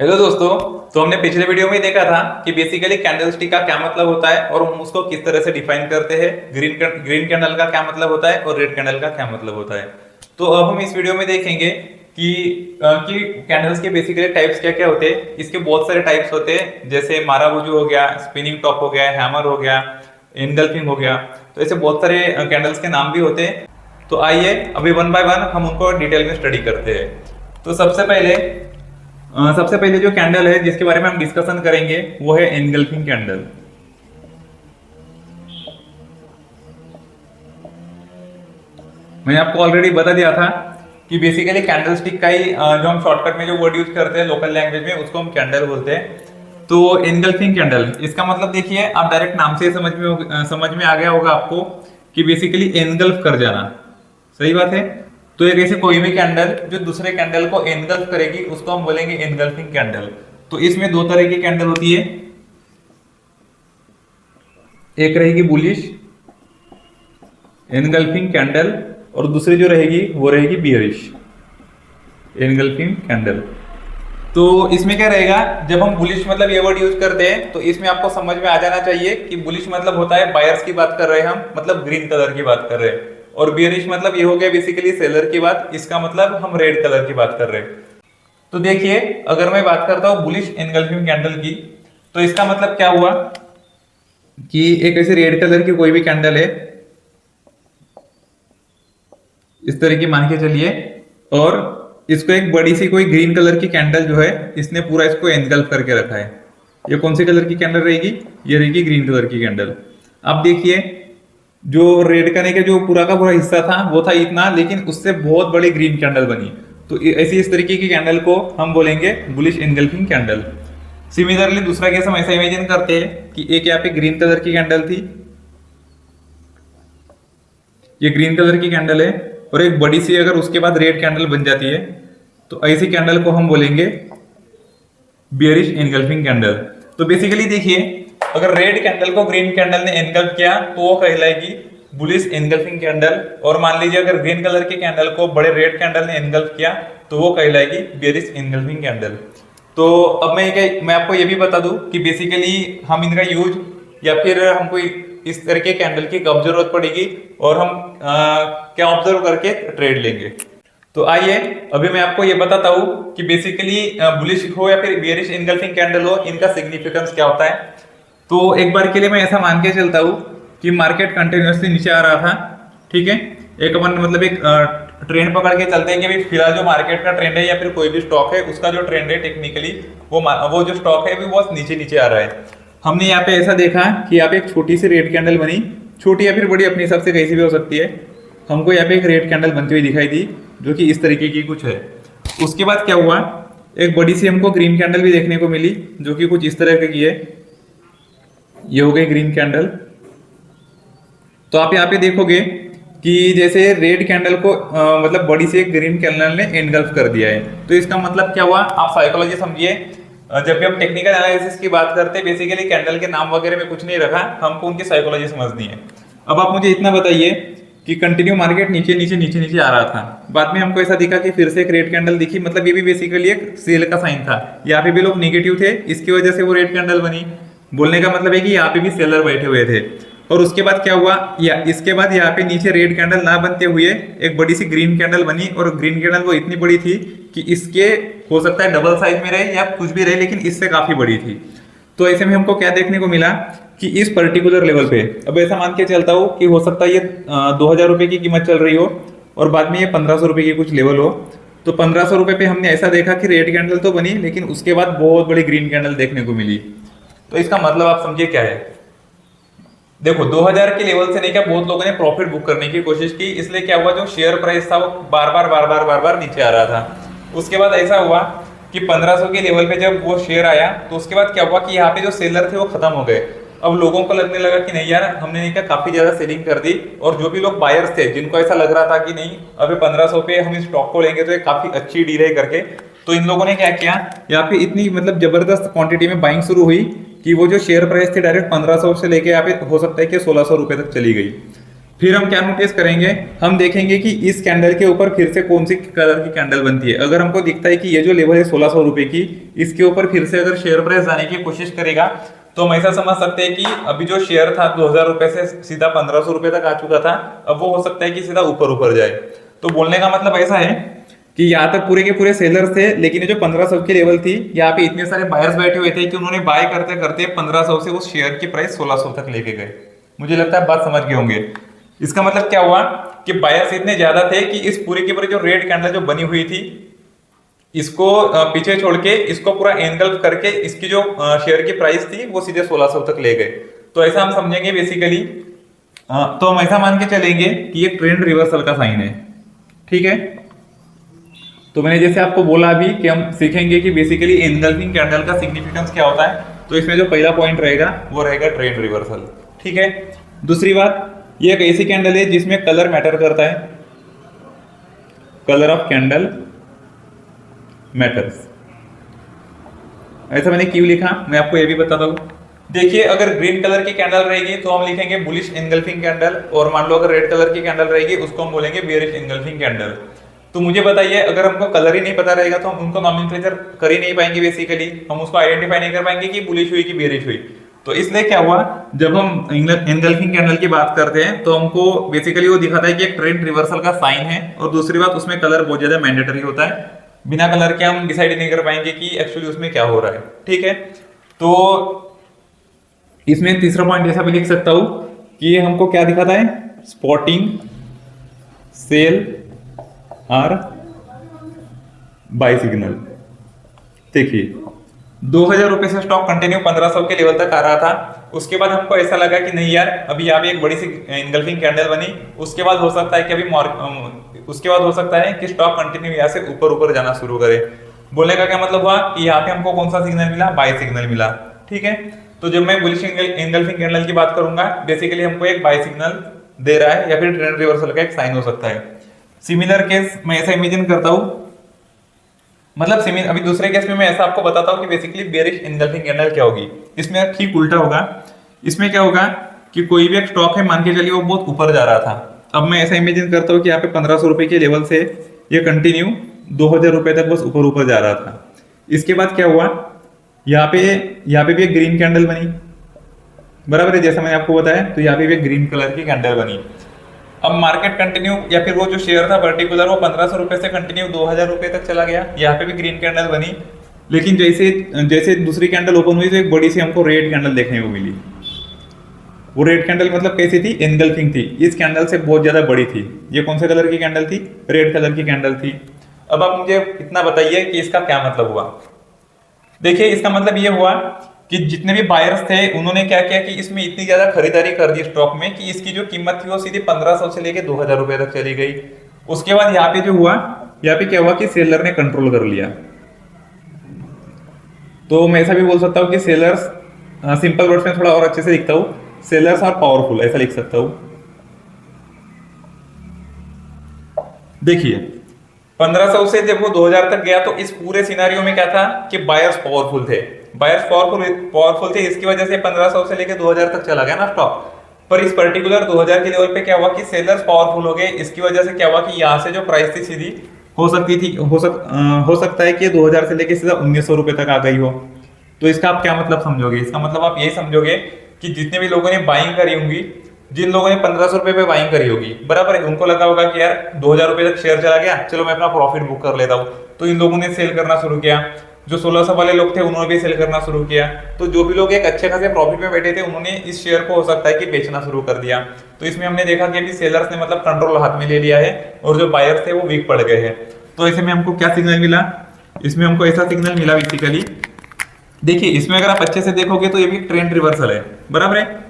Hello दोस्तों। तो हमने पिछले वीडियो में देखा था कि बेसिकली कैंडलस्टिक का क्या मतलब होता है और हम उसको किस तरह से डिफाइन करते हैं। ग्रीन कैंडल का क्या मतलब होता है और रेड कैंडल का क्या मतलब होता है। तो अब हम इस वीडियो में देखेंगे कि कैंडल्स के बेसिकली टाइप्स क्या क्या होते हैं। इसके बहुत सारे टाइप्स होते हैं, जैसे माराबुजू हो गया, स्पिनिंग टॉप हो गया, हैमर हो गया, एनगल्फिंग हो गया। तो ऐसे बहुत सारे कैंडल्स के नाम भी होते हैं। तो आइए अभी वन बाय वन हम उनको डिटेल में स्टडी करते हैं। तो सबसे पहले जो कैंडल है जिसके बारे में हम डिस्कशन करेंगे वो है एनगल्फिंग कैंडल। मैंने आपको ऑलरेडी बता दिया था कि बेसिकली कैंडल स्टिक का ही जो हम शॉर्टकट में जो वर्ड यूज करते हैं लोकल लैंग्वेज में उसको हम कैंडल बोलते हैं। तो एनगल्फिंग कैंडल इसका मतलब देखिए, आप डायरेक्ट नाम से समझ में आ गया होगा आपको कि बेसिकली एनगल्फ कर जाना। सही बात है। तो एक ऐसे कोई भी कैंडल जो दूसरे कैंडल को एनगल्फ करेगी उसको हम बोलेंगे एनगल्फिंग कैंडल। तो इसमें दो तरह की कैंडल होती है, एक रहेगी बुलिश एनगल्फिंग कैंडल और दूसरी जो रहेगी वो रहेगी बियरिश एनगल्फिंग कैंडल। तो इसमें क्या रहेगा, जब हम बुलिश मतलब ये वर्ड यूज करते हैं तो इसमें आपको समझ में आ जाना चाहिए कि बुलिश मतलब होता है बायर्स की बात कर रहे हैं हम, मतलब ग्रीन कलर की बात कर रहे हैं। और बियरिश मतलब ये हो गया बेसिकली सेलर की बात, इसका मतलब हम रेड कलर की बात कर रहे हैं। तो देखिए, अगर मैं बात करता हूँ बुलिश एनगल्फिंग कैंडल की, तो इसका मतलब क्या हुआ कि एक ऐसी रेड कलर की कोई भी कैंडल है, इस तरह की मान के चलिए, और इसको एक बड़ी सी कोई ग्रीन कलर की कैंडल जो है इसने पूरा इसको एनगल्फ करके रखा है। ये कौन सी कलर की कैंडल रहेगी? ये रहेगी ग्रीन कलर की कैंडल। अब देखिए, जो रेड करने के जो पूरा का पूरा हिस्सा था वो था इतना, लेकिन उससे बहुत बड़ी ग्रीन कैंडल बनी। तो ऐसी इस तरीके की कैंडल को हम बोलेंगे बुलिश एनगल्फिंग कैंडल। सिमिलरली दूसरा केस हम ऐसा इमेजिन करते हैं कि एक यहाँ पे ग्रीन कलर की कैंडल थी, ये ग्रीन कलर की कैंडल है, और एक बड़ी सी अगर उसके बाद रेड कैंडल बन जाती है तो ऐसी कैंडल को हम बोलेंगे बियरिश एनगल्फिंग कैंडल। तो बेसिकली देखिए, अगर रेड कैंडल को ग्रीन कैंडल ने एनगल्फ किया तो वो कहलाएगी बुलिश एनगल्फिंग कैंडल, और मान लीजिए अगर ग्रीन कलर की कैंडल को बड़े रेड कैंडल ने एनगल्फ किया तो वो कहलाएगी बियरिश एनगल्फिंग कैंडल। तो अब मैं आपको ये भी बता दूं कि बेसिकली हम इनका यूज या फिर हमको इस तरह के कैंडल की कब जरूरत पड़ेगी और हम क्या ऑब्जर्व करके ट्रेड लेंगे। तो आइए अभी मैं आपको ये बताता हूँ कि बेसिकली बुलिश हो या फिर बियरिश एनगल्फिंग कैंडल हो, इनका सिग्निफिकेंस क्या होता है। तो एक बार के लिए मैं ऐसा मान के चलता हूँ कि मार्केट कंटिन्यूसली नीचे आ रहा था, ठीक है। एक अपन मतलब एक ट्रेंड पकड़ के चलते हैं कि भाई फिलहाल जो मार्केट का ट्रेंड है या फिर कोई भी स्टॉक है उसका जो ट्रेंड है टेक्निकली वो जो स्टॉक है वो नीचे नीचे आ रहा है। हमने यहाँ पे ऐसा देखा कि यहाँ पे एक छोटी सी रेड कैंडल बनी, छोटी या फिर बड़ी अपने हिसाब से कैसी भी हो सकती है। हमको यहाँ पे एक रेड कैंडल बनती हुई दिखाई दी जो कि इस तरीके की कुछ है। उसके बाद क्या हुआ, एक बड़ी सी हमको ग्रीन कैंडल भी देखने को मिली जो कि कुछ इस तरह की है। ये हो गई ग्रीन कैंडल। तो आप यहाँ पे देखोगे कि जैसे रेड कैंडल को मतलब बड़ी सी एक ग्रीन कैंडल ने एनगल्फ कर दिया है। तो इसका मतलब क्या हुआ, आप साइकोलॉजी समझिए। जब भी हम टेक्निकल एनालिसिस की बात करते हैं बेसिकली कैंडल के नाम वगैरह में कुछ नहीं रखा, हमको उनकी साइकोलॉजी समझनी है। अब आप मुझे इतना बताइए कि कंटिन्यू मार्केट नीचे नीचे नीचे नीचे आ रहा था, बाद में हमको ऐसा दिखा कि फिर से एक रेड कैंडल दिखी, मतलब ये भी बेसिकली एक सेल का साइन था। यहाँ पे भी लोग नेगेटिव थे, इसकी वजह से वो रेड कैंडल बनी। बोलने का मतलब है कि यहाँ पे भी सेलर बैठे हुए थे। और उसके बाद क्या हुआ, या इसके बाद यहाँ पे नीचे रेड कैंडल ना बनते हुए एक बड़ी सी ग्रीन कैंडल बनी, और ग्रीन कैंडल वो इतनी बड़ी थी कि इसके हो सकता है डबल साइज में रहे या कुछ भी रहे, लेकिन इससे काफी बड़ी थी। तो ऐसे में हमको क्या देखने को मिला कि इस पर्टिकुलर लेवल पे, अब ऐसा मान के चलता हूँ कि हो सकता है ये 2,000 रुपए की कीमत चल रही हो और बाद में ये 1,500 रुपए की कुछ लेवल हो। तो 1,500 रुपए पे हमने ऐसा देखा कि रेड कैंडल तो बनी, लेकिन उसके बाद बहुत बड़ी ग्रीन कैंडल देखने को मिली। तो इसका मतलब आप समझिए क्या है। देखो, 2000 के लेवल से नहीं, क्या बहुत लोगों ने प्रॉफिट बुक करने की कोशिश की, इसलिए क्या हुआ, जो शेयर प्राइस था वो बार बार नीचे आ रहा था। उसके बाद ऐसा हुआ कि 1500 के लेवल पे जब वो शेयर आया तो उसके बाद क्या हुआ कि यहाँ पे जो सेलर थे वो खत्म हो गए। अब लोगों को लगने लगा कि नहीं यार, हमने नहीं क्या काफी ज्यादा सेलिंग कर दी, और जो भी लोग बायर्स थे जिनको ऐसा लग रहा था कि नहीं अभी 1500 पे हम इस स्टॉक को लेंगे तो ये काफी अच्छी डील है करके, तो इन लोगों ने क्या किया, यहाँ पे इतनी मतलब जबरदस्त क्वांटिटी में बाइंग शुरू हुई कि वो जो शेयर प्राइस थी डायरेक्ट 1500 से लेके यहाँ पे हो सकता है कि 1600 रुपए तक चली गई। फिर हम क्या नोटिस करेंगे, हम देखेंगे कि इस कैंडल के ऊपर फिर से कौन सी कलर की कैंडल बनती है। अगर हमको दिखता है कि ये जो लेवल है 1600 रुपए की, इसके ऊपर फिर से अगर शेयर प्राइस जाने की कोशिश करेगा तो हम ऐसा समझ सकते हैं कि अभी जो शेयर था 2000 रुपए से सीधा 1500 रुपए तक आ चुका था, अब वो हो सकता है कि सीधा ऊपर ऊपर जाए। तो बोलने का मतलब ऐसा है कि यहाँ तक पूरे के पूरे सेलर्स थे, लेकिन ये जो 1500 की लेवल थी, यहाँ पे इतने सारे बायर्स बैठे हुए थे कि उन्होंने बाय करते करते 1500 से उस शेयर की प्राइस 1600 तक लेके गए। मुझे लगता है बात समझ गए होंगे। इसका मतलब क्या हुआ कि बायर्स इतने ज्यादा थे कि इस पूरे की पूरी जो रेड कैंडल जो बनी हुई थी, इसको पीछे छोड़ के इसको पूरा एनगल्फ करके इसकी जो शेयर की प्राइस थी वो सीधे 1600 तक ले गए। तो ऐसा हम समझेंगे बेसिकली, तो हम ऐसा मान के चलेंगे कि ये ट्रेंड रिवर्सल का साइन है। ठीक है, तो मैंने जैसे आपको बोला अभी कि हम सीखेंगे कि बेसिकली एनगल्फिंग कैंडल का सिग्निफिकेंस क्या होता है। तो इसमें जो पहला पॉइंट रहेगा वो रहेगा ट्रेंड रिवर्सल। ठीक है, दूसरी बात, ये एक ऐसी कैंडल है जिसमें कलर मैटर करता है, कलर ऑफ कैंडल मैटर्स। ऐसा मैंने क्यों लिखा मैं आपको ये भी बताता हूँ। देखिए, अगर ग्रीन कलर की कैंडल रहेगी तो हम लिखेंगे बुलिश एनगल्फिंग कैंडल, और मान लो अगर रेड कलर की कैंडल रहेगी उसको हम बोलेंगे बेयरिश एनगल्फिंग कैंडल। तो मुझे बताइए, अगर हमको कलर ही नहीं पता रहेगा तो हम उनको नॉमेनक्लेचर कर ही नहीं पाएंगे, बेसिकली हम उसको आइडेंटिफाई नहीं कर पाएंगे कि बुलिश हुई कि बेयरिश हुई। तो इसलिए क्या हुआ, जब हम एनगल्फिंग कैंडल की बात करते हैं तो हमको बेसिकली वो दिखाता है कि एक ट्रेंड रिवर्सल का साइन है, और दूसरी बात उसमें कलर बहुत ज्यादा मैंडेटरी होता है। बिना कलर के हम डिसाइड नहीं कर पाएंगे कि एक्चुअली उसमें क्या हो रहा है। ठीक है, तो इसमें तीसरा पॉइंट ऐसा भी लिख सकता हूं कि ये हमको क्या दिखाता है, स्पॉटिंग सेल और बाय सिग्नल। देखिए, 2000 रुपए से स्टॉक कंटिन्यू 1500 के लेवल तक आ रहा था, उसके बाद हमको ऐसा लगा कि नहीं यार, अभी यहाँ पे एक बड़ी सी एनगल्फिंग कैंडल बनी, उसके बाद हो सकता है कि उसके बाद हो सकता है कि स्टॉक कंटिन्यू यहाँ से ऊपर ऊपर जाना शुरू करे। बोलने का क्या मतलब हुआ कि यहाँ पे हमको कौन सा सिग्नल मिला, बाय सिग्नल मिला। ठीक है, तो जब मैं बुलिश एनगल्फिंग कैंडल की बात करूंगा, बेसिकली हमको एक बाय सिग्नल दे रहा है या फिर ट्रेंड रिवर्सल का एक साइन हो सकता है। सिमिलर केस मैं ऐसा इमेजिन करता हूं, मतलब अभी दूसरे केस में मैं ऐसा आपको बताता हूं कि बेसिकली बेयरिश एनगल्फिंग कैंडल क्या होगी। इसमें ठीक उल्टा होगा। इसमें क्या होगा कि कोई भी एक स्टॉक है, मान के चलिए वो बहुत ऊपर जा रहा था, अब मैं ऐसा इमेजिन करता हूं कि यहाँ पे 1500 रुपए के लेवल से ये कंटिन्यू 2000 रुपए तक बस ऊपर ऊपर जा रहा था। इसके बाद क्या हुआ, यहाँ पे भी एक ग्रीन कैंडल बनी, बराबर है, जैसा मैंने आपको बताया। तो यहाँ पे भी एक ग्रीन कलर की कैंडल बनी। अब मार्केट कंटिन्यू, या फिर वो जो शेयर था पर्टिकुलर, वो 1500 रुपए से कंटिन्यू 2000 रुपए तक चला गया। यहाँ पे भी ग्रीन कैंडल बनी, लेकिन जैसे जैसे दूसरी कैंडल ओपन हुई तो एक बड़ी सी हमको रेड कैंडल देखने को मिली। वो रेड कैंडल मतलब कैसी थी, एनगल्फिंग थी, इस कैंडल से बहुत ज्यादा बड़ी थी। ये कौन से कलर की कैंडल थी, रेड कलर की कैंडल थी। अब आप मुझे इतना बताइए कि इसका क्या मतलब हुआ। देखिए, इसका मतलब ये हुआ कि जितने भी बायर्स थे उन्होंने क्या किया कि इसमें इतनी ज्यादा खरीदारी कर दी स्टॉक में कि इसकी जो कीमत थी वो सीधे 1500 से लेके 2000 रुपए तक चली गई। उसके बाद यहाँ पे जो हुआ, यहाँ पे क्या हुआ कि सेलर ने कंट्रोल कर लिया। तो मैं ऐसा भी बोल सकता हूँ कि सेलर्स, सिंपल वर्ड्स में थोड़ा और अच्छे से लिखता हूँ, सेलर्स आर पावरफुल, ऐसा लिख सकता हूँ। देखिए, 1500 से जब वो 2000 तक गया तो इस पूरे सिनारियो में क्या था कि बायर्स पावरफुल थे। बायर्स पावरफुल थे, इसकी वजह से 1500 से लेकर 2000 तक चला गया ना स्टॉक। पर इस पर्टिकुलर 2000 के लेवल पे क्या हुआ कि सेलर्स पावरफुल हो गए। इसकी वजह से क्या हुआ कि यहाँ से जो प्राइस थी सीधी हो सकता है कि 2000 से लेकर सीधा 1900 रुपए तक आ गई हो। तो इसका आप क्या मतलब समझोगे, इसका मतलब आप यही समझोगे कि जितने भी लोगों ने बाइंग करी होंगी, जिन लोगों ने 1500 रुपए पे बाइंग करी होगी, बराबर है, उनको लगा होगा कि यार 2000 रुपए तक शेयर चला गया, चलो मैं अपना प्रॉफिट बुक कर लेता हूँ। तो इन लोगों ने सेल करना शुरू किया। जो 1600 वाले लोग थे उन्होंने भी सेल करना शुरू किया। तो जो भी लोग एक अच्छे खासे प्रॉफिट में बैठे थे उन्होंने इस शेयर को हो सकता है कि बेचना शुरू कर दिया। तो इसमें हमने देखा कि अभी सेलर्स ने मतलब कंट्रोल हाथ में ले लिया है और जो बायर्स थे वो वीक पड़ गए हैं। तो ऐसे में हमको क्या सिग्नल मिला, इसमें हमको ऐसा सिग्नल मिला बेसिकली। देखिए, इसमें अगर आप अच्छे से देखोगे तो ये भी ट्रेंड रिवर्सल है, बराबर है।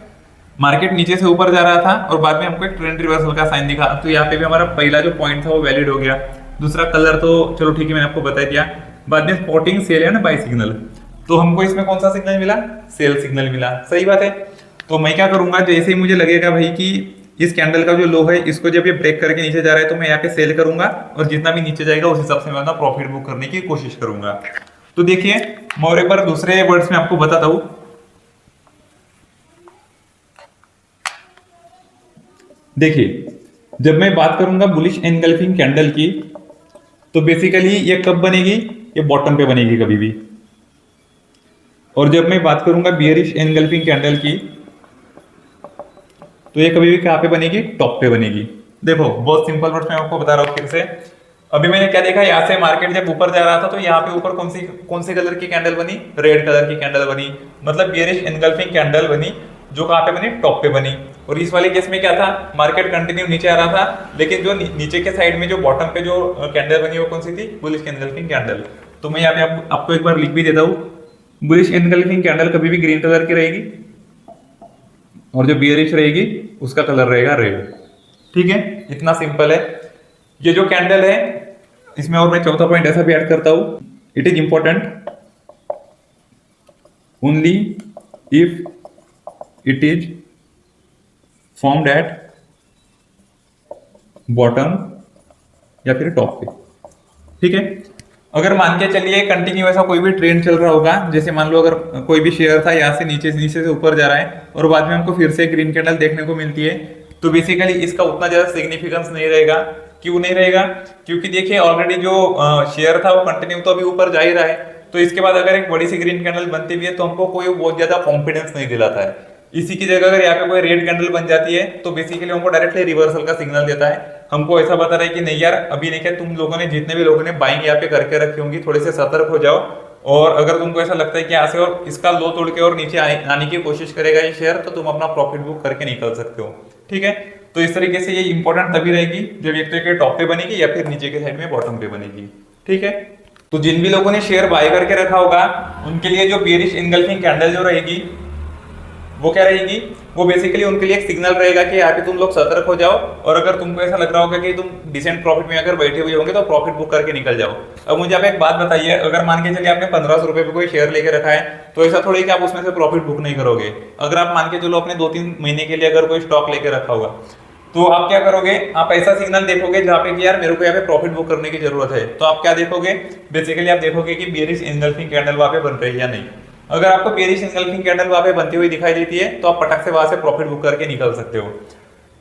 मार्केट नीचे से ऊपर जा रहा था और बाद में हमको एक ट्रेंड रिवर्सल का साइन दिखा। तो यहाँ पे भी हमारा पहला जो पॉइंट था वो वैलिड हो गया। दूसरा कलर तो चलो ठीक है, मैंने आपको बता दिया। बाद में स्पॉटिंग सेल है ना, बाय सिग्नल, तो हमको इसमें कौन सा सिग्नल मिला, सेल सिग्नल मिला। सही बात है। तो मैं क्या करूंगा, जैसे ही मुझे लगेगा भाई कि इस कैंडल का जो लो है इसको जब ये ब्रेक करके नीचे जा रहा है तो मैं यहाँ पे सेल करूंगा, और जितना भी नीचे जाएगा उस हिसाब से मैं अपना प्रॉफिट बुक करने की कोशिश करूंगा। तो देखिए, मैं और एक बार दूसरे वर्ड्स में आपको बताता हूं। देखिए जब मैं बात करूंगा बुलिश एनगल्फिंग कैंडल की, तो बेसिकली ये कब बनेगी, ये बॉटम पे बनेगी कभी भी। और जब मैं बात करूंगा बियरिश एनगल्फिंग कैंडल की, तो ये कभी भी कहाँ पे बनेगी, टॉप पे बनेगी। देखो बहुत सिंपल वर्ड्स में आपको बता रहा हूँ फिर से। अभी मैंने क्या देखा, यहाँ से मार्केट जब ऊपर जा रहा था तो यहाँ पे ऊपर कौन सी कलर की कैंडल बनी, रेड कलर की कैंडल बनी, मतलब बियरिश एनगल्फिंग कैंडल बनी, जो कहाँ पे बनी, टॉप पे बनी। और इस वाले केस में क्या था, मार्केट कंटिन्यू नीचे आ रहा था, लेकिन जो नीचे के साइड में जो बॉटम पे जो कैंडल बनी वो कौन सी थी, बुलिश एनगल्फिंग कैंडल। तो मैं यहाँ पे आपको एक बार लिख भी देता हूँ, बुलिश एनगल्फिंग कैंडल कभी भी ग्रीन कलर की रहेगी, और जो बियरिश रहेगी उसका कलर रहेगा रेड। ठीक है, इतना सिंपल है। ये जो कैंडल है, इसमें और मैं चौथा पॉइंट ऐसा भी ऐड करता हूं, it is important only if it is formed at bottom या फिर टॉप पे। ठीक है, अगर मान के चलिए कंटिन्यू ऐसा कोई भी ट्रेंड चल रहा होगा, जैसे मान लो अगर कोई भी शेयर था यहाँ से नीचे से ऊपर जा रहा है और बाद में हमको फिर से ग्रीन कैंडल देखने को मिलती है, तो बेसिकली इसका उतना ज्यादा सिग्निफिकेंस नहीं रहेगा। क्यों नहीं रहेगा, क्योंकि देखिए ऑलरेडी जो शेयर था वो कंटिन्यू तो अभी ऊपर जा ही रहा है, तो इसके बाद अगर एक बड़ी सी ग्रीन कैंडल बनती भी है तो हमको कोई बहुत ज्यादा कॉन्फिडेंस नहीं दिलाता है। इसी की जगह अगर यहाँ पे कोई रेड कैंडल बन जाती है तो बेसिकली हमको डायरेक्टली रिवर्सल का सिग्नल देता है, हमको ऐसा बता रहा है कि नहीं यार अभी नहीं, क्या तुम लोगों ने, जितने भी लोगों ने बाइंग यहाँ पे करके रखी होंगी, थोड़े से सतर्क हो जाओ। और अगर तुमको ऐसा लगता है कि यहाँ से और इसका लो तोड़ के और नीचे आने की कोशिश करेगा ये शेयर, तो तुम अपना प्रॉफिट बुक करके निकल सकते हो। ठीक है, तो इस तरीके से ये इंपॉर्टेंट तभी रहेगी जब एक तो टॉप पे बनेगी या फिर नीचे के साइड में बॉटम पे बनेगी। ठीक है, तो जिन भी लोगों ने शेयर बाय करके रखा होगा उनके लिए जो बियरिश एनगल्फिंग कैंडल जो रहेगी वो क्या रहेगी, वो बेसिकली उनके लिए एक सिग्नल रहेगा कि यहाँ पे तुम लोग सतर्क हो जाओ, और अगर तुमको ऐसा लग रहा होगा कि तुम डिसेंट प्रॉफिट में अगर बैठे हुए होंगे तो प्रॉफिट बुक करके निकल जाओ। अब मुझे आप एक बात बताइए, अगर मान के चलिए आपने 1500 रुपए पे कोई शेयर लेके रखा है, तो ऐसा थोड़ी कि आप उसमें से प्रॉफिट बुक नहीं करोगे। अगर आप मान के चलो अपने 2-3 महीने के लिए अगर कोई स्टॉक लेके रखा होगा, तो आप क्या करोगे, आप ऐसा सिग्नल देखोगे जहाँ पे कि यार मेरे को यहाँ पे प्रॉफिट बुक करने की जरूरत है, तो आप क्या देखोगे, बेसिकली आप देखोगे कि बियरिश एनगल्फिंग कैंडल वहां पे बन रही है या नहीं। अगर आपको बियरिश एनगल्फिंग कैंडल वहां पे बनती हुई दिखाई देती है तो आप पटक से वहां से प्रॉफिट बुक करके निकल सकते हो।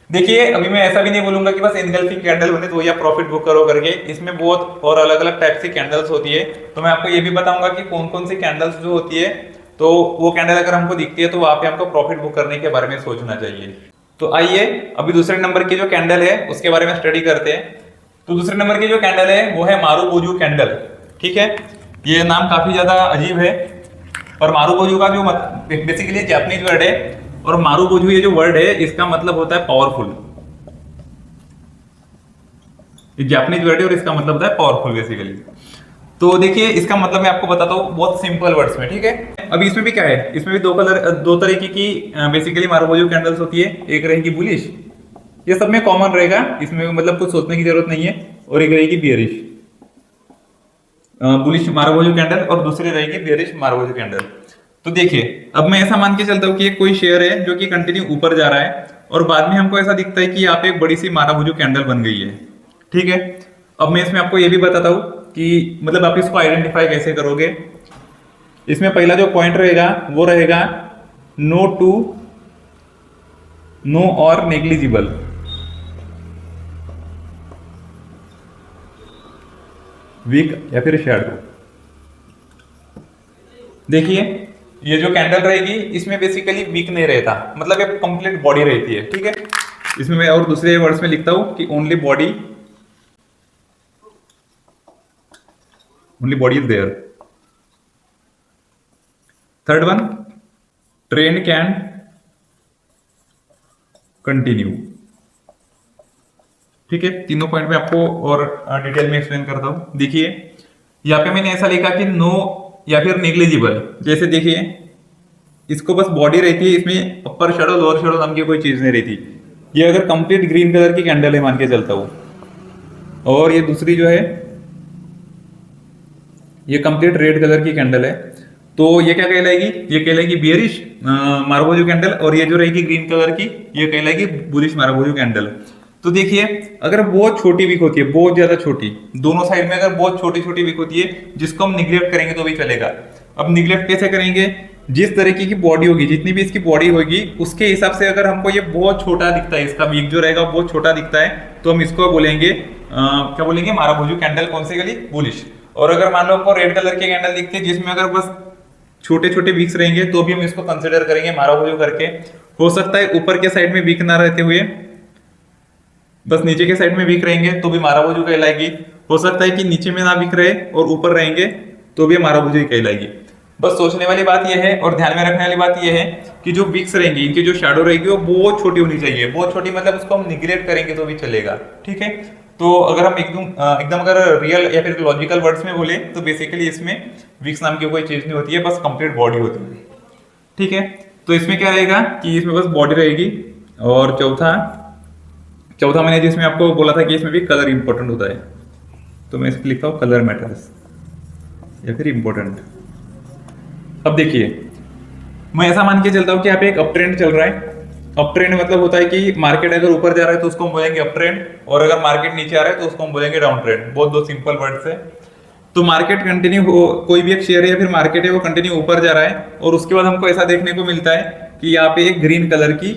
देखिए अभी मैं ऐसा भी नहीं बोलूंगा कि बस एनगल्फिंग कैंडल बने तो वही आप प्रॉफिट बुक करो करके, इसमें बहुत और अलग अलग टाइप की कैंडल्स होती है। तो मैं आपको ये भी बताऊंगा कि कौन कौन सी कैंडल्स जो होती है, तो वो कैंडल अगर हमको दिखती है तो वहां पे हमको प्रॉफिट बुक करने के बारे में सोचना चाहिए। तो आइए अभी दूसरे नंबर की जो कैंडल है उसके बारे में स्टडी करते हैं। तो दूसरे नंबर की जो कैंडल है वो है मारुबोजू कैंडल। ठीक है, ये नाम काफी ज्यादा अजीब है, और मारुबोजू का जो बेसिकली जापानीज वर्ड है, और मारुबोजू ये जो वर्ड है इसका मतलब होता है पावरफुल। ये जापानीज वर्ड है और इसका मतलब होता है पावरफुल बेसिकली। तो देखिए इसका मतलब मैं आपको बताता हूँ बहुत सिंपल वर्ड्स में। ठीक है, अभी इसमें भी क्या है, इसमें भी दो तरीके की बेसिकली मारुबोजू कैंडल्स होती है। एक रहेगी बुलिश, ये सब में कॉमन रहेगा, इसमें मतलब कुछ सोचने की जरूरत नहीं है, और एक रहेगी बियरिश, बुलिश मारुबोजू कैंडल, और दूसरी रहेगी बियरिश मारुबोजू कैंडल। तो देखिए अब मैं ऐसा मान के चलता हूँ कि एक कोई शेयर है जो कि कंटिन्यू ऊपर जा रहा है, और बाद में हमको ऐसा दिखता है कि यहाँ पे एक बड़ी सी मारुबोजू कैंडल बन गई है। ठीक है, अब मैं इसमें आपको ये भी बताता हूँ कि मतलब आप इसको आइडेंटिफाई कैसे करोगे। इसमें पहला जो पॉइंट रहेगा वो रहेगा नो और नेग्लिजिबल। वीक या फिर शैडो। देखिए ये जो कैंडल रहेगी इसमें बेसिकली वीक नहीं रहता, मतलब एक कंप्लीट बॉडी रहती है। ठीक है, इसमें मैं और दूसरे वर्ड्स में लिखता हूं कि only body is there. Third one, trend can continue. ठीक है, तीनों पॉइंट में आपको और डिटेल में एक्सप्लेन करता हूं। देखिए यहाँ पे मैंने ऐसा लिखा कि नो या फिर नेग्लिजिबल। जैसे देखिए इसको बस बॉडी रहती है, इसमें अपर शेडो लोअर शेडो नाम की कोई चीज नहीं रहती। ये अगर कंप्लीट ग्रीन कलर की कैंडल है मान के चलता हूं, और ये दूसरी जो है ये कंप्लीट रेड कलर की कैंडल है, तो ये क्या कहलाएगी, ये कहलाएगी बियरिश मारुबोजू कैंडल, और ये जो रहेगी ग्रीन कलर की ये कहलाएगी बुलिश मारुबोजू कैंडल। तो देखिए अगर बहुत छोटी वीक होती है, बहुत ज्यादा छोटी, दोनों साइड में अगर बहुत छोटी छोटी वीक होती है जिसको हम निग्लेक्ट करेंगे तो भी चलेगा। अब निग्लेक्ट कैसे करेंगे, जिस तरीके की बॉडी होगी, जितनी भी इसकी बॉडी होगी, उसके हिसाब से अगर हमको ये बहुत छोटा दिखता है, इसका वीक जो रहेगा वो बहुत छोटा दिखता है, तो हम इसको बोलेंगे क्या बोलेंगे, मारुबुजू कैंडल। कौन सी गली? बुलिश। और अगर मान लो हमको रेड कलर की कैंडल दिखती है जिसमें अगर बस छोटे छोटे वीक्स रहेंगे तो भी हम इसको कंसिडर करेंगे मारुबुजू करके। हो सकता है ऊपर के साइड में वीक ना रहते हुए बस नीचे के साइड में वीक रहेंगे तो भी मारुबुजू कहलाएगी। हो सकता है कि नीचे में ना वीक रहे और ऊपर रहेंगे तो भी मारुबुजू ही कहलाएगी। बस सोचने वाली बात यह है और ध्यान में रखने वाली बात यह है कि जो विक्स रहेंगी, इनकी जो शैडो रहेगी वो बहुत छोटी होनी चाहिए। बहुत छोटी मतलब उसको हम निग्लेक्ट करेंगे तो भी चलेगा, ठीक है। तो अगर हम एकदम अगर रियल या फिर लॉजिकल वर्ड्स में बोले तो बेसिकली इसमें विक्स नाम की कोई चीज नहीं होती है, बस कंप्लीट बॉडी होती है, ठीक है। तो इसमें क्या रहेगा कि इसमें बस बॉडी रहेगी। और चौथा मैंने जिसमें आपको बोला था कि इसमें भी कलर इंपॉर्टेंट होता है, तो मैं इसमें लिखता हूँ कलर मैटर्स या फिर इंपॉर्टेंट। अब देखिए, मैं ऐसा मान के चलता हूँ कि यहाँ पे एक अप ट्रेंड चल रहा है। अप ट्रेंड मतलब होता है कि मार्केट अगर ऊपर जा रहा है तो उसको हम बोलेंगे अप ट्रेंड, और अगर मार्केट नीचे आ रहा है तो उसको हम बोलेंगे डाउन ट्रेंड। बहुत दो सिंपल वर्ड्स है। तो मार्केट कंटिन्यू हो, कोई भी एक शेयर है या फिर मार्केट है वो कंटिन्यू ऊपर जा रहा है, और उसके बाद हमको ऐसा देखने को मिलता है कि यहाँ पे एक ग्रीन कलर की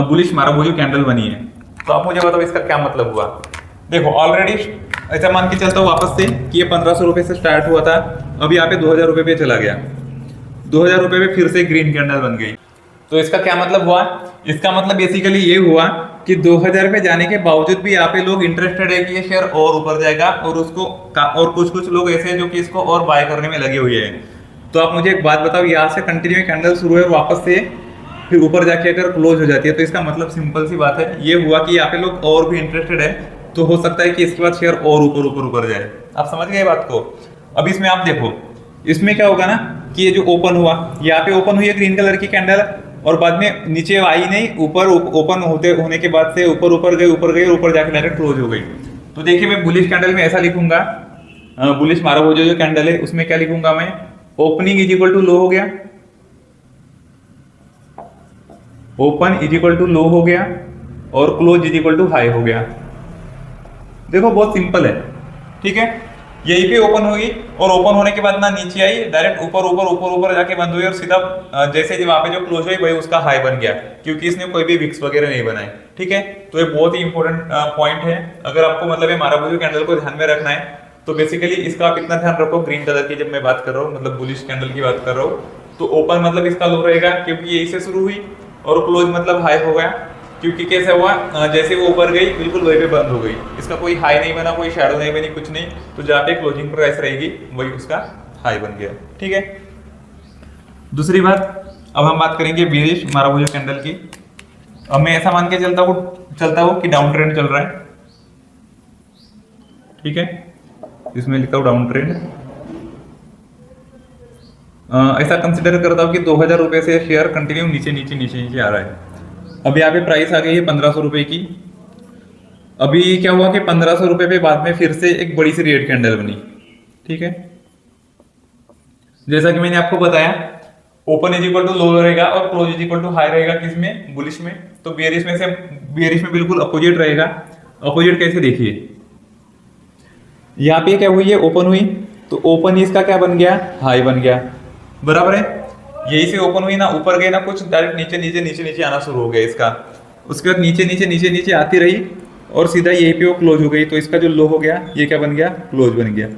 बुलिश मारुबुजू कैंडल बनी है। तो आप मुझे बताओ इसका क्या मतलब हुआ। देखो ऑलरेडी ऐसा मान के चलता हूँ वापस से कि ये 1500 रुपए से स्टार्ट हुआ था, अभी यहाँ पे 2000 रुपए पे चला गया। 2000 रुपए पे फिर से ग्रीन कैंडल बन गई। तो इसका क्या मतलब हुआ? इसका मतलब बेसिकली ये हुआ कि 2000 पे जाने के बावजूद भी यहाँ पे लोग इंटरेस्टेड है कि ये शेयर और ऊपर जाएगा, और उसको और कुछ लोग ऐसे हैं जो कि इसको और बाय करने में लगे हुए हैं। तो आप मुझे एक बात बताओ, यहाँ से कंटिन्यू कैंडल शुरू है और वापस से फिर ऊपर जाके अगर क्लोज हो जाती है, तो इसका मतलब सिंपल सी बात है, ये हुआ कि यहाँ पे लोग और भी इंटरेस्टेड है, तो हो सकता है कि इसके बाद शेयर और ऊपर जाए। आप समझ गए बात को? अब इसमें आप देखो, इसमें क्या होगा ना कि ये जो ओपन हुआ, यहाँ पे ओपन हुई है ग्रीन कलर की कैंडल, और बाद में नीचे आई नहीं, ऊपर ओपन होने के बाद से ऊपर गई और ऊपर जाके डायरेक्ट क्लोज हो गई। तो देखिए, मैं बुलिश कैंडल में ऐसा लिखूंगा, बुलिश मारुबुजू जो कैंडल है उसमें क्या लिखूंगा मैं, opening is equal to low हो गया, open is equal to low हो गया, और close is equal to high हो गया। देखो बहुत सिंपल है, ठीक है। यही पे ओपन हुई और ओपन होने के बाद ना नीचे आई, डायरेक्ट ऊपर जाके बंद हुई, और सीधा जैसे वहां पे जो क्लोज हुई वही उसका हाई बन गया, क्योंकि इसने कोई भी विक्स वगैरह नहीं बनाए, ठीक है। तो ये बहुत ही इंपॉर्टेंट पॉइंट है। अगर आपको मतलब ये मारुबुजू कैंडल को ध्यान में रखना है तो बेसिकली इसका आप इतना ध्यान रखो, ग्रीन कलर की जब मैं बात कर रहा हूँ, मतलब बुलिश कैंडल की बात कर रहा हूँ, तो ओपन मतलब इसका लो रहेगा क्योंकि यही से शुरू हुई, और क्लोज मतलब हाई हो गया, क्योंकि कैसे हुआ, जैसे वो ऊपर गई बिल्कुल वहीं पे बंद हो गई, इसका कोई हाई नहीं बना, कोई शैडो नहीं बनी, कुछ नहीं। तो जहाँ पे क्लोजिंग प्राइस रहेगी वही उसका हाई बन गया, ठीक है। दूसरी बात, अब हम बात करेंगे बेरिश मारुबुजू कैंडल की। अब मैं ऐसा मान के चलता हूँ कि डाउन ट्रेंड चल रहा है, ठीक है। इसमें लिखता हूँ डाउन ट्रेंड। ऐसा कंसिडर करता हूँ कि 2000 रुपए से शेयर कंटिन्यू नीचे आ रहा है। अब यहाँ पे प्राइस आ गई है 1500 रुपए की। अभी क्या हुआ कि 1500 रुपए पे बाद में फिर से एक बड़ी सी रेड कैंडल बनी, ठीक है। जैसा कि मैंने आपको बताया, open is equal to low रहेगा और close is equal to high रहेगा, किसमें? बुलिश में। तो बेरिश में बिल्कुल अपोजिट रहेगा। अपोजिट कैसे? देखिए, यहाँ पे क्या हुई है, ओपन हुई, तो ओपन इसका क्या बन गया? हाई बन गया, बराबर है। यही से ओपन हुई ना, ऊपर गई ना, कुछ डायरेक्ट नीचे आना शुरू हो गया इसका। उसके बाद नीचे आती रही और सीधा यही पे वो क्लोज हो गई, तो इसका जो लो हो गया ये क्या बन गया? क्लोज बन गया,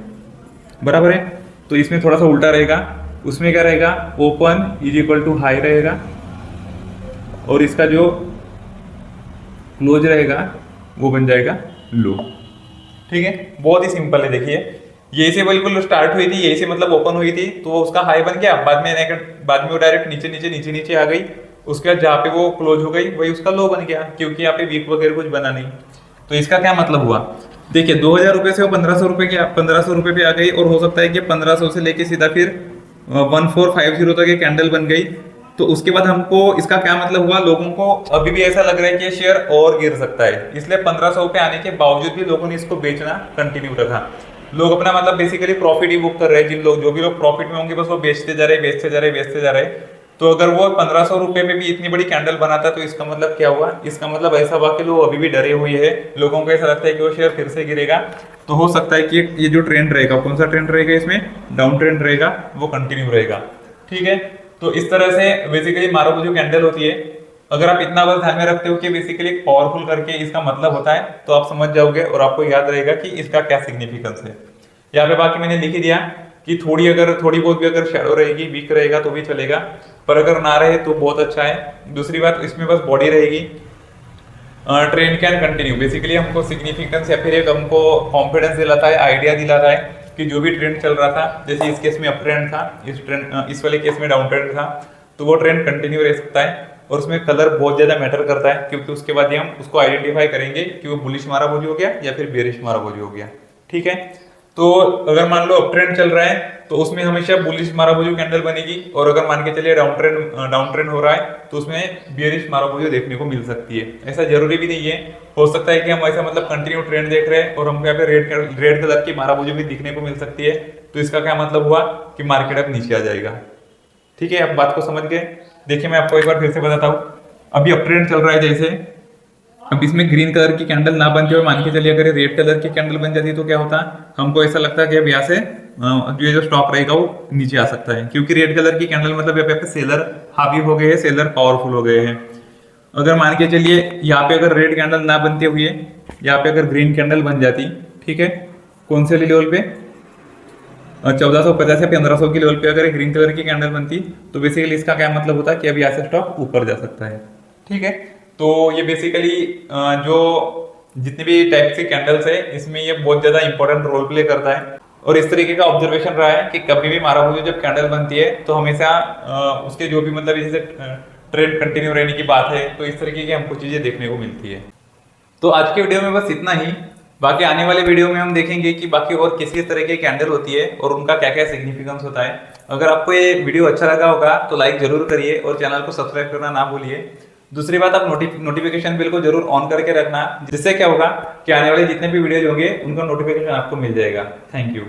बराबर है। तो इसमें थोड़ा सा उल्टा रहेगा, उसमें क्या रहेगा? Open is equal to high रहेगा, और इसका जो क्लोज रहेगा वो बन जाएगा लो, ठीक है। बहुत ही सिंपल है। देखिए, यही से बिल्कुल स्टार्ट हुई थी, यही से मतलब ओपन हुई थी, तो उसका हाई बन गया, बाद में वो डायरेक्ट नीचे आ गई। उसके बाद जहाँ पे वो क्लोज हो गई वही उसका लो बन गया, क्योंकि यहाँ पे वीक वगैरह कुछ बना नहीं। तो इसका क्या मतलब हुआ? देखिए, 2000 रुपए से वो 1500 रुपए पे आ गई, और हो सकता है कि 1500 से लेके सीधा फिर 1450 तक ये कैंडल बन गई। तो उसके बाद हमको इसका क्या मतलब हुआ? लोगों को अभी भी ऐसा लग रहा है कि शेयर और गिर सकता है, इसलिए 1500 पे आने के बावजूद भी लोगों ने इसको बेचना कंटिन्यू रखा। लोग अपना मतलब बेसिकली प्रॉफिट ही बुक कर रहे हैं। जो भी लोग प्रॉफिट में होंगे बस वो बेचते जा रहे। तो अगर वो 1500 रुपए में भी इतनी बड़ी कैंडल बनाता, तो इसका मतलब क्या हुआ? इसका मतलब ऐसा हुआ कि लोग अभी भी डरे हुए हैं, लोगों को ऐसा लगता है कि वो शेयर फिर से गिरेगा। तो हो सकता है कि ये जो ट्रेंड रहेगा, कौन सा ट्रेंड रहेगा? इसमें डाउन ट्रेंड रहेगा, वो कंटिन्यू रहेगा, ठीक है। तो इस तरह से बेसिकली मारुबुजू कैंडल होती है। अगर आप इतना बस ध्यान में रखते हो कि बेसिकली पावरफुल करके इसका मतलब होता है, तो आप समझ जाओगे और आपको याद रहेगा कि इसका क्या सिग्निफिकेंस है। यहाँ पे बाकी मैंने लिख ही दिया कि थोड़ी बहुत भी अगर शैडो रहेगी, वीक रहेगा तो भी चलेगा, पर अगर ना रहे तो बहुत अच्छा है। दूसरी बात, इसमें बस बॉडी रहेगी। ट्रेंड कैन कंटिन्यू, बेसिकली हमको सिग्निफिकेंस या फिर एक हमको कॉन्फिडेंस दिलाता है, आइडिया दिलाता है कि जो भी ट्रेंड चल रहा था, जैसे इस केस में अप ट्रेंड था, इस वाले केस में डाउन ट्रेंड था, तो वो ट्रेंड कंटिन्यू रह सकता है। और उसमें कलर बहुत ज्यादा मैटर करता है, क्योंकि उसके बाद ही हम उसको आइडेंटिफाई करेंगे कि वो बुलिश मारुबुजू हो गया या फिर बेरिश मारुबुजू हो गया। ठीक है। तो अगर मान लो अप ट्रेंड चल रहा है तो उसमें हमेशा बुलिश मारुबुजू कैंडल बनेगी, और अगर मान के चलिए डाउन ट्रेंड हो रहा है तो उसमें बेरिश मारुबुजू देखने को मिल सकती है। ऐसा जरूरी भी नहीं है, हो सकता है कि हम ऐसा मतलब कंटिन्यू ट्रेंड देख रहे हैं और हमको यहाँ पे रेड कलर की मारुबुजू भी दिखने को मिल सकती है, तो इसका क्या मतलब हुआ कि मार्केट अब नीचे आ जाएगा। ठीक है, अब बात को समझ गए। देखिए मैं आपको एक बार फिर से बताता हूँ, अभी अप ट्रेंड चल रहा है जैसे, अब इसमें ग्रीन कलर की कैंडल ना बनते हुए मान के चलिए अगर रेड कलर की कैंडल बन जाती तो क्या होता, हमको ऐसा लगता है कि अब यहाँ से ये जो स्टॉक रहेगा वो नीचे आ सकता है, क्योंकि रेड कलर की कैंडल मतलब यहाँ पे सेलर हावी हो गए हैं, सेलर पावरफुल हो गए हैं। अगर मान के चलिए यहाँ पे अगर रेड कैंडल ना बनते हुए यहाँ पे अगर ग्रीन कैंडल बन जाती, ठीक है, कौन से लेवल पे 1450 या 1500 की लेवल पे अगर ग्रीन कलर की कैंडल बनती, तो बेसिकली इसका क्या मतलब होता है कि अभी यहाँ से स्टॉक ऊपर जा सकता है। ठीक है, तो ये बेसिकली जो जितने भी टाइप के कैंडल्स है इसमें ये बहुत ज्यादा इंपॉर्टेंट रोल प्ले करता है। और इस तरीके का ऑब्जर्वेशन रहा है कि कभी भी मारुबुजू जब कैंडल बनती है तो हमेशा उसके जो भी मतलब जैसे ट्रेंड कंटिन्यू रहने की बात है, तो इस तरीके की हमको चीजें देखने को मिलती है। तो आज के वीडियो में बस इतना ही। बाकी आने वाले वीडियो में हम देखेंगे कि बाकी और किस किस तरह की कैंडल होती है और उनका क्या क्या सिग्निफिकेंस होता है। अगर आपको ये वीडियो अच्छा लगा होगा तो लाइक जरूर करिए और चैनल को सब्सक्राइब करना ना भूलिए। दूसरी बात, आप नोटिफिकेशन बिल को जरूर ऑन करके रखना, जिससे क्या होगा कि आने वाले जितने भी वीडियोज होंगे उनका नोटिफिकेशन आपको मिल जाएगा। Thank you.